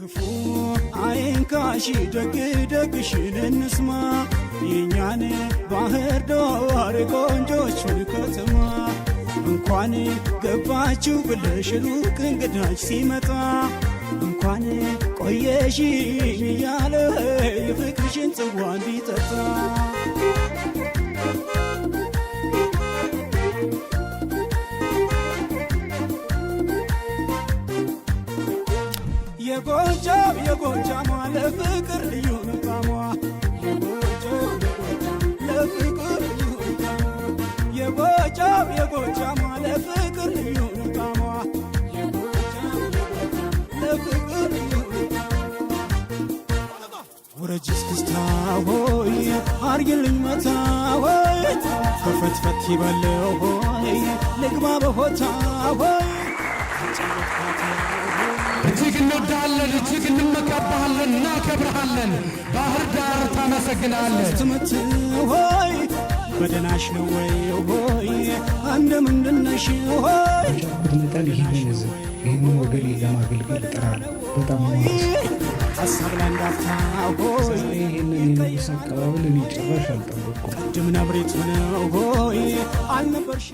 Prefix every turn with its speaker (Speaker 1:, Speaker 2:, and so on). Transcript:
Speaker 1: ክፉ አይንካሽ ደግ ደግሽን እንስማ የኛን ባህር ዳር ቆንጆችን ከተማ እንኳን ገባችሁ ብለሽ ሩቅ እንግዳች ሲመጣ እንኳን ቆየሽ እያለ የፍቅርሽን ጽዋ እንዲጠጣ የጎጃም ለፍቅር ልዩ ንቃሟ ለፍቅር ልዩ ንቃሟ የጎጃም ለፍቅር ልዩ ንቃሟ ለፍቅር ልዩ ወረጅ እስክስታ ሆይ አርግልኝ መታ ሆይ ፈፈትፈት ይበለው ሆይ ልግባ በሆታ ሆይ
Speaker 2: እጅግ እንወዳለን፣ እጅግ እንመካባለን፣ እናከብርሃለን። ባህር ዳር ታመሰግናለህ።
Speaker 1: ትምት ሆይ በደናሽ ነው ወይ ሆይ እንደምንድነሽ ሆይ
Speaker 3: መጠን ይህን ወገን ለማገልገል እጥራለሁ። በጣም
Speaker 1: ሀሳብ ላንዳፍታ ሆይ
Speaker 3: ይህንን የንጉሥ አቀባበል እኔ ጭራሽ አልጠበቅኩም።
Speaker 1: ቅድም ነብሬት ነው ሆይ አልነበርሽ